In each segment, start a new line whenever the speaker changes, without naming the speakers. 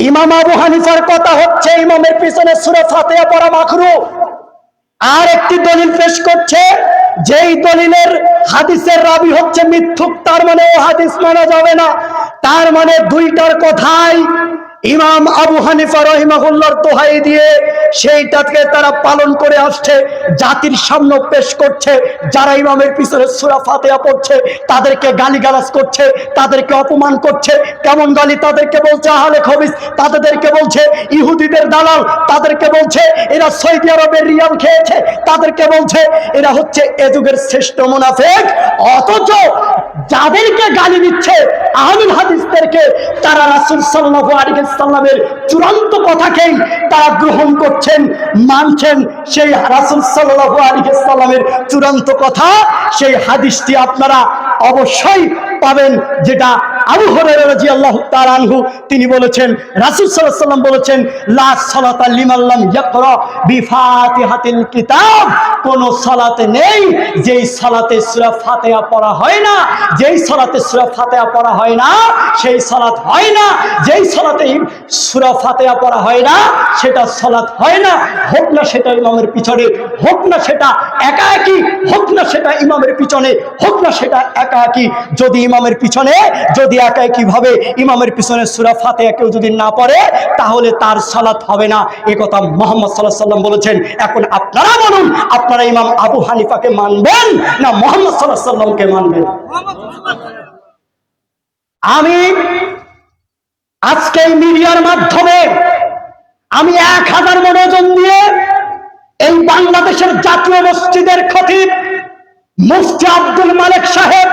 ইমাম আবু হানিফার কথা হচ্ছে ইমামের পিছনে সূরা ফাতিহা পড়া মাকরুহ। আর একটি দলিল পেশ করছে, যেই দলিলের হাদিসের রাবি হচ্ছে মিথ্যুক, তার মানে ও হাদিস মানা যাবে না। তার মানে দুইটার কথাই ইমাম আবু হানিফা রাহিমাহুল্লাহর দোহাই দিয়ে সেইটাকে তারা পালন করে আসছে, জাতির সামনে পেশ করছে। যারা ইমামের পিছনে সূরা ফাতিহা পড়ছে তাদেরকে গালিগালাজ করছে, তাদেরকে অপমান করছে। কেমন গালি? তাদেরকে বলছে আহলে খবিস, তাদেরকে বলছে ইহুদিদের দালাল, তাদেরকে বলছে এরা সৌদি আরবের রিয়াল খেয়েছে, তাদেরকে বলছে এরা হচ্ছে এ যুগের শ্রেষ্ঠ মুনাফিক। অথচ যাদেরকে গালি দিচ্ছে আহলুল হাদিসদেরকে, তারা রাসূল সাল্লাল্লাহু আলাইহি ওয়াসাল্লামের চূড়ান্ত কথাকেই তারা গ্রহণ করছেন, মানছেন। সেই রাসূল সাল্লাল্লাহু আলাইহি ওয়াসাল্লামের চূড়ান্ত কথা, সেই হাদিসটি আপনারা অবশ্যই পাবেন, যেটা আবু হুরায়রা রাদিয়াল্লাহু তাআলা আনহু তিনি বলেছেন, রাসূল সাল্লাল্লাহু আলাইহি ওয়াসাল্লাম বলেছেন, লা সালাতা লিমান লাম ইয়াকরা বিফাতিহাতিল কিতাব। কোন সালাতে নেই যেই সালাতে সূরা ফাতিহা পড়া হয় না। যেই সালাতে সূরা ফাতিহা পড়া হয় না সেই সালাত হয় না। যেই সালাতে সূরা ফাতিহা পড়া হয় না সেটা সালাত হয় না। হোক না সেটা ইমামের পিছনে, হোক না সেটা একাকী, হোক না সেটা ইমামের পিছনে, হোক না সেটা একাকী। যদি ইমামের পিছনে, যদি একাকী ভাবে ইমামের পিছনে সূরা ফাতিহা কেউ যদি না পড়ে তাহলে তার সালাত হবে না। এই কথা মুহাম্মদ সাল্লাল্লাহু আলাইহি ওয়াসাল্লাম বলেছেন। এখন আপনারা বলুন, আপনারা ইমাম আবু হানিফাকে মানবেন না মুহাম্মদ সাল্লাল্লাহু আলাইহি ওয়াসাল্লামকে মানবেন? আমি আজকে মিডিয়ার মাধ্যমে আমি 1000 মনোজন দিয়ে এই বাংলাদেশের জাতীয় মসজিদের খতিব মুফতি আব্দুল মালেক সাহেব,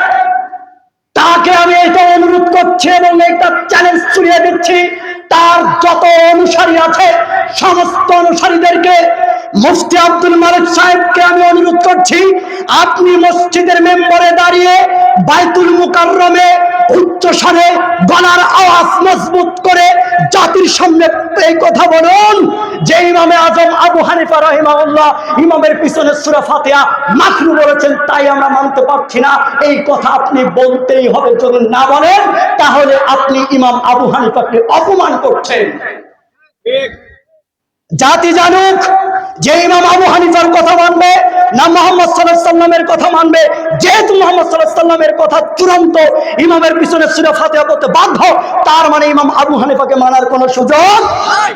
তাকে আমি এটা অনুরোধ করছি এবং এটা চ্যালেঞ্জ ছড়িয়ে দিচ্ছি, তার যত অনুসারী আছে সমস্ত অনুসারীদেরকে, মুফতি আব্দুল মালেক সাহেবকে আমি অনুরোধ করছি, আপনি মসজিদের মেম্বারে দাঁড়িয়ে বাইতুল মুকাররমে উচ্চস্বরে গলার আওয়াজ মজবুত করে জাতির সামনে এই কথা বলুন যে ইমামে আজম আবু হানিফা রাহিমাহুল্লাহ ইমামের পিছনে সূরা ফাতিহা মাকরুহ বলেছেন, তাই আমরা মানতে পারছি না। এই কথা আপনি বলতেই হবে। যদি না বলেন তাহলে আপনি ইমাম আবু হানিফাকে অপমান করছেন। জাতি জানুক যে ইমাম আবু হানিফার কথা মানবে না মুহাম্মদ সাল্লাল্লাহু আলাইহি ওয়াসাল্লামের কথা মানবে। যেহেতু মুহাম্মদ সাল্লাল্লাহু আলাইহি ওয়াসাল্লামের কথা চূড়ান্ত, ইমামের পিছনে সূরা ফাতিহা পড়তে বাধ্য, তার মানে ইমাম আবু হানিফাকে মানার কোনো সুযোগ নেই।